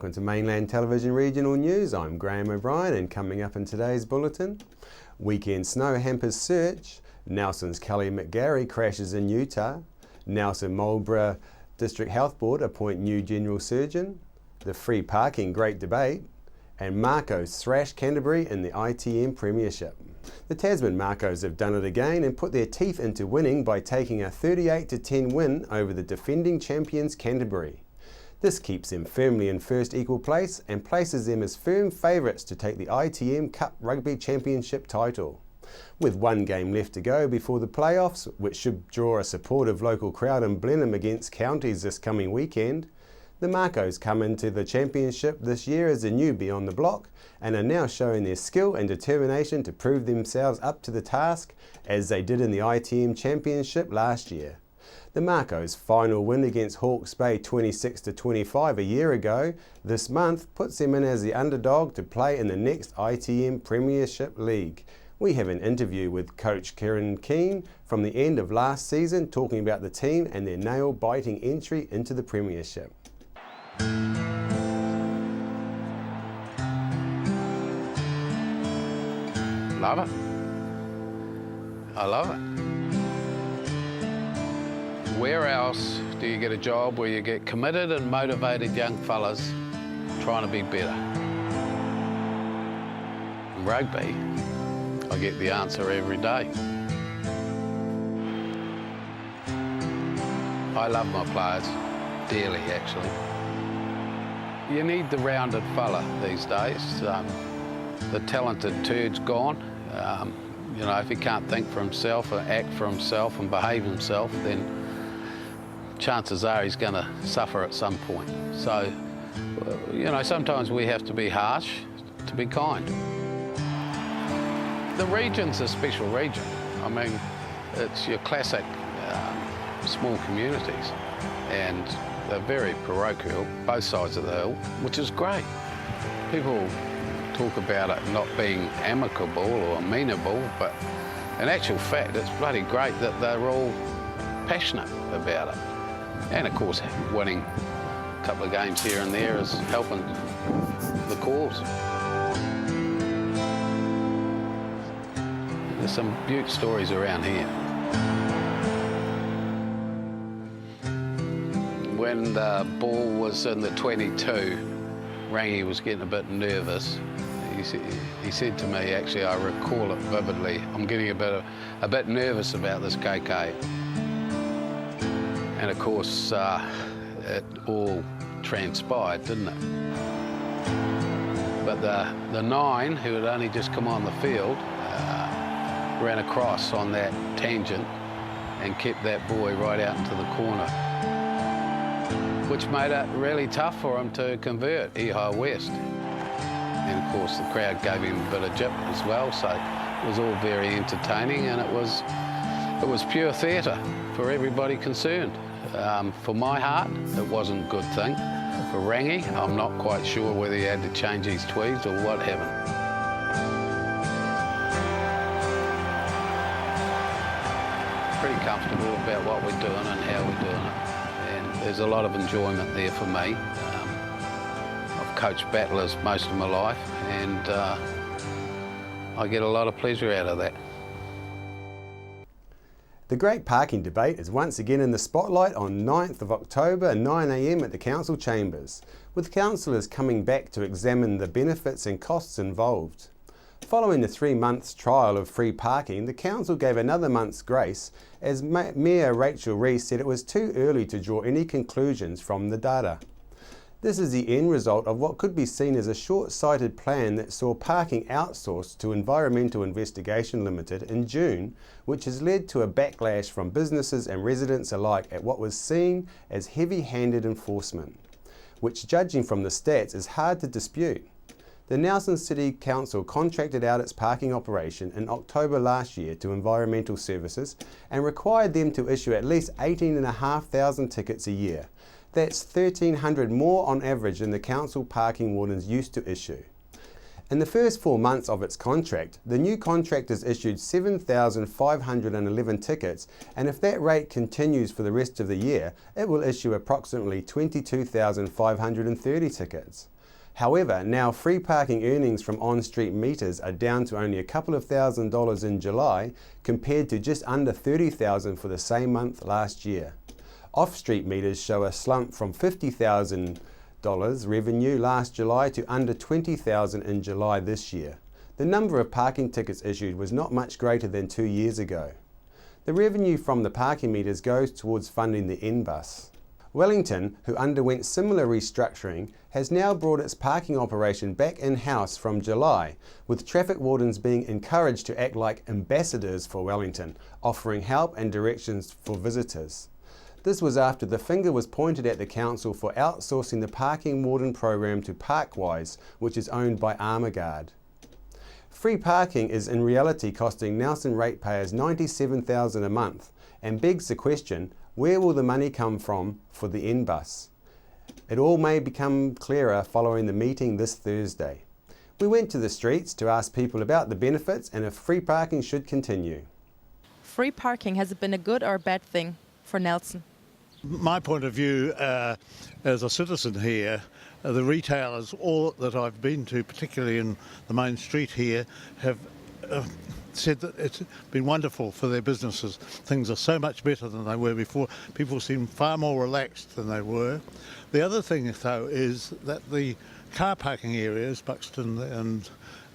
Welcome to Mainland Television Regional News. I'm Graham O'Brien, and coming up in today's bulletin, weekend snow hampers search, Nelson's Kelly McGarry crashes in Utah, Nelson Marlborough District Health Board appoint new General Surgeon, the free parking great debate, and Marcos thrash Canterbury in the ITM Premiership. The Tasman Marcos have done it again and put their teeth into winning by taking a 38-10 win over the defending champions Canterbury. This keeps them firmly in first equal place and places them as firm favourites to take the ITM Cup Rugby Championship title. With one game left to go before the playoffs, which should draw a supportive local crowd in Blenheim against counties this coming weekend, the Marcos come into the championship this year as a newbie on the block and are now showing their skill and determination to prove themselves up to the task as they did in the ITM Championship last year. The Marcos' final win against Hawke's Bay 26-25 a year ago this month puts them in as the underdog to play in the next ITM Premiership League. We have an interview with Coach Kieran Keane from the end of last season talking about the team and their nail-biting entry into the Premiership. Love it. I love it. Where else do you get a job where you get committed and motivated young fellas trying to be better? In rugby, I get the answer every day. I love my players, dearly actually. You need the rounded fella these days. The talented turd's gone. You know, if he can't think for himself and act for himself and behave himself, then chances are he's going to suffer at some point. So, you know, sometimes we have to be harsh to be kind. The region's a special region. I mean, it's your classic small communities, and they're very parochial, both sides of the hill, which is great. People talk about it not being amicable or amenable, but in actual fact, it's bloody great that they're all passionate about it. And of course, winning a couple of games here and there is helping the cause. There's some beaut stories around here. When the ball was in the 22, Rangi was getting a bit nervous. He said to me, actually, I recall it vividly, I'm getting a bit nervous about this KK. And of course, it all transpired, didn't it? But the 9, who had only just come on the field, ran across on that tangent and kept that boy right out into the corner, which made it really tough for him to convert Ehi West. And of course, the crowd gave him a bit of jip as well, so it was all very entertaining, and it was pure theatre for everybody concerned. For my heart, it wasn't a good thing. For Rangi, I'm not quite sure whether he had to change his tweeds or what happened. Pretty comfortable about what we're doing and how we're doing it. And there's a lot of enjoyment there for me. I've coached battlers most of my life, and I get a lot of pleasure out of that. The Great Parking Debate is once again in the spotlight on 9th of October at 9 a.m. at the Council Chambers, with councillors coming back to examine the benefits and costs involved. Following the 3 months trial of free parking, the Council gave another month's grace as Mayor Rachel Reese said it was too early to draw any conclusions from the data. This is the end result of what could be seen as a short-sighted plan that saw parking outsourced to Environmental Investigation Limited in June, which has led to a backlash from businesses and residents alike at what was seen as heavy-handed enforcement, which, judging from the stats, is hard to dispute. The Nelson City Council contracted out its parking operation in October last year to Environmental Services and required them to issue at least 18,500 tickets a year. That's 1,300 more on average than the council parking wardens used to issue. In the first 4 months of its contract, the new contractors issued 7,511 tickets, and if that rate continues for the rest of the year, it will issue approximately 22,530 tickets. However, now free parking earnings from on-street meters are down to only a couple of $1,000s in July compared to just under $30,000 for the same month last year. Off-street meters show a slump from $50,000 revenue last July to under $20,000 in July this year. The number of parking tickets issued was not much greater than 2 years ago. The revenue from the parking meters goes towards funding the N-Bus. Wellington, who underwent similar restructuring, has now brought its parking operation back in-house from July, with traffic wardens being encouraged to act like ambassadors for Wellington, offering help and directions for visitors. This was after the finger was pointed at the council for outsourcing the parking warden program to Parkwise, which is owned by Armourguard. Free parking is in reality costing Nelson ratepayers $97,000 a month, and begs the question, where will the money come from for the N-Bus? It all may become clearer following the meeting this Thursday. We went to the streets to ask people about the benefits and if free parking should continue. Free parking, has it been a good or a bad thing for Nelson? My point of view as a citizen here, the retailers, all that I've been to, particularly in the main street here, have said that it's been wonderful for their businesses. Things are so much better than they were before. People seem far more relaxed than they were. The other thing, though, is that the car parking areas, Buxton and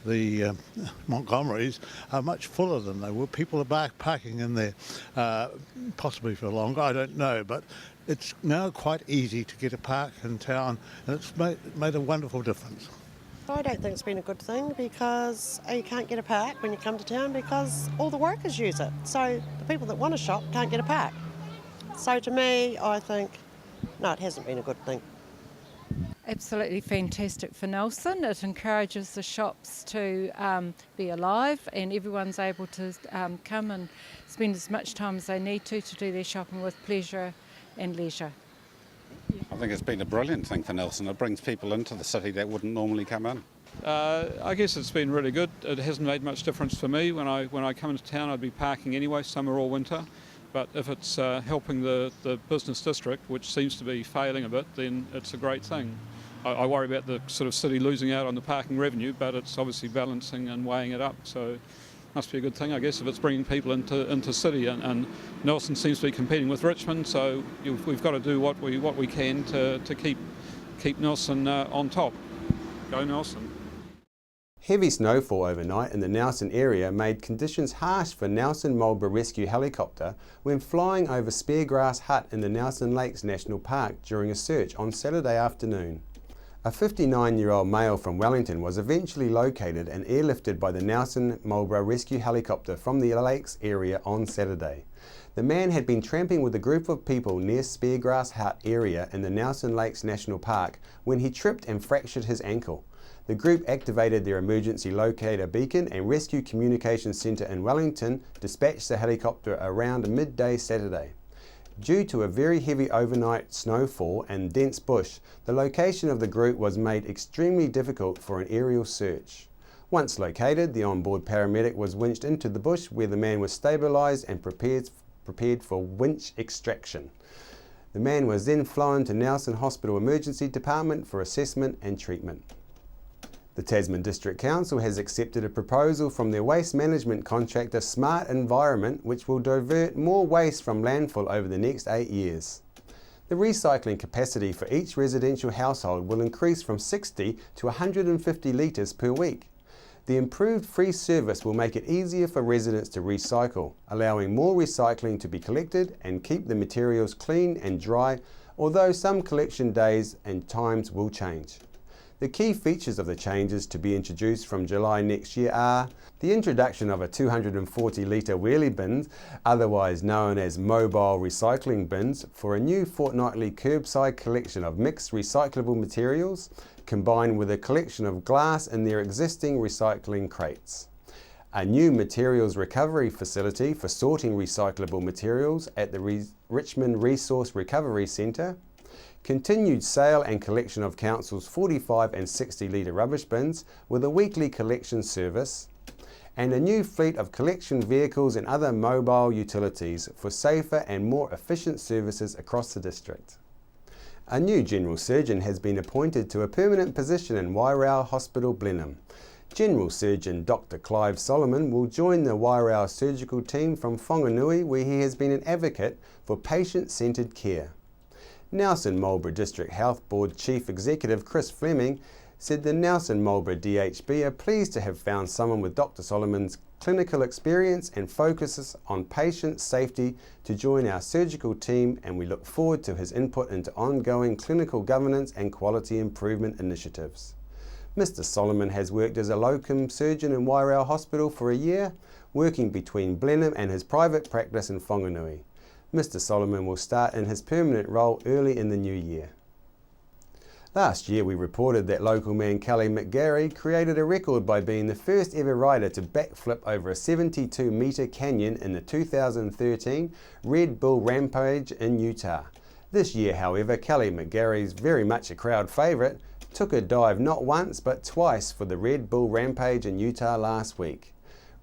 the Montgomerys, are much fuller than they were. People are parking in there, possibly for longer, I don't know, but it's now quite easy to get a park in town, and it's made a wonderful difference. I don't think it's been a good thing because you can't get a park when you come to town because all the workers use it. So the people that want to shop can't get a park. So to me, I think, no, it hasn't been a good thing. Absolutely fantastic for Nelson. It encourages the shops to be alive and everyone's able to come and spend as much time as they need to do their shopping with pleasure and leisure. I think it's been a brilliant thing for Nelson. It brings people into the city that wouldn't normally come in. I guess it's been really good. It hasn't made much difference for me. When I come into town, I'd be parking anyway, summer or winter. But if it's helping the business district, which seems to be failing a bit, then it's a great thing. I worry about the sort of city losing out on the parking revenue, but it's obviously balancing and weighing it up. So must be a good thing, I guess, if it's bringing people into city. And Nelson seems to be competing with Richmond, so we've got to do what we can to keep Nelson on top. Go Nelson. Heavy snowfall overnight in the Nelson area made conditions harsh for Nelson Marlborough Rescue Helicopter when flying over Speargrass Hut in the Nelson Lakes National Park during a search on Saturday afternoon. A 59-year-old male from Wellington was eventually located and airlifted by the Nelson Marlborough Rescue Helicopter from the lakes area on Saturday. The man had been tramping with a group of people near Speargrass Hut area in the Nelson Lakes National Park when he tripped and fractured his ankle. The group activated their emergency locator beacon and Rescue Communications Centre in Wellington dispatched the helicopter around midday Saturday. Due to a very heavy overnight snowfall and dense bush, the location of the group was made extremely difficult for an aerial search. Once located, the onboard paramedic was winched into the bush where the man was stabilised and prepared for winch extraction. The man was then flown to Nelson Hospital Emergency Department for assessment and treatment. The Tasman District Council has accepted a proposal from their waste management contractor Smart Environment which will divert more waste from landfill over the next 8 years. The recycling capacity for each residential household will increase from 60 to 150 litres per week. The improved free service will make it easier for residents to recycle, allowing more recycling to be collected and keep the materials clean and dry, although some collection days and times will change. The key features of the changes to be introduced from July next year are the introduction of a 240-litre wheelie bin, otherwise known as mobile recycling bins, for a new fortnightly curbside collection of mixed recyclable materials, combined with a collection of glass in their existing recycling crates. A new materials recovery facility for sorting recyclable materials at the Richmond Resource Recovery Centre, continued sale and collection of Council's 45 and 60 litre rubbish bins with a weekly collection service, and a new fleet of collection vehicles and other mobile utilities for safer and more efficient services across the district. A new general surgeon has been appointed to a permanent position in Wairau Hospital Blenheim. General Surgeon Dr. Clive Solomon will join the Wairau surgical team from Whanganui, where he has been an advocate for patient-centred care. Nelson Marlborough District Health Board Chief Executive Chris Fleming said the Nelson Marlborough DHB are pleased to have found someone with Dr. Solomon's clinical experience and focuses on patient safety to join our surgical team, and we look forward to his input into ongoing clinical governance and quality improvement initiatives. Mr. Solomon has worked as a locum surgeon in Wairau Hospital for a year, working between Blenheim and his private practice in Whanganui. Mr. Solomon will start in his permanent role early in the new year. Last year we reported that local man Kelly McGarry created a record by being the first ever rider to backflip over a 72-metre canyon in the 2013 Red Bull Rampage in Utah. This year, however, Kelly McGarry's very much a crowd favourite took a dive not once but twice for the Red Bull Rampage in Utah last week.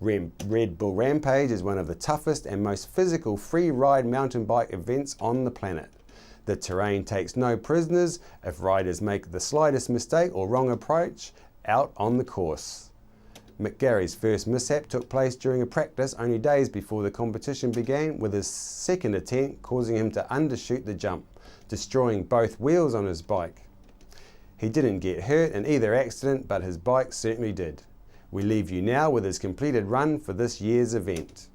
Red Bull Rampage is one of the toughest and most physical free-ride mountain bike events on the planet. The terrain takes no prisoners if riders make the slightest mistake or wrong approach out on the course. McGarry's first mishap took place during a practice only days before the competition began, with his second attempt causing him to undershoot the jump, destroying both wheels on his bike. He didn't get hurt in either accident, but his bike certainly did. We leave you now with his completed run for this year's event.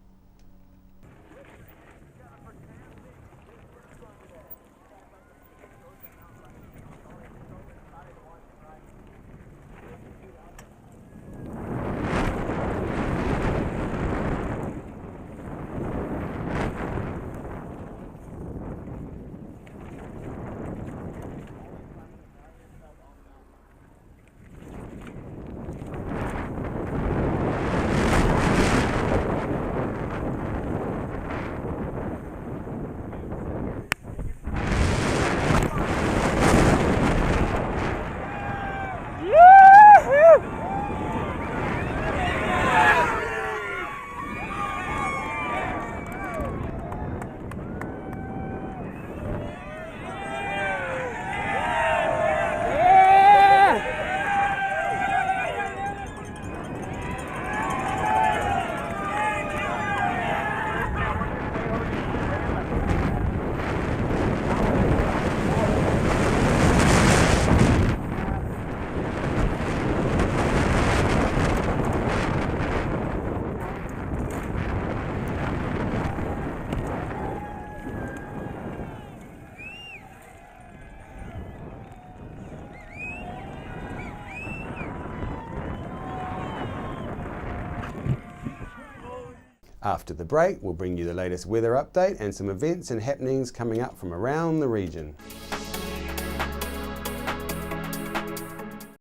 After the break, we'll bring you the latest weather update and some events and happenings coming up from around the region.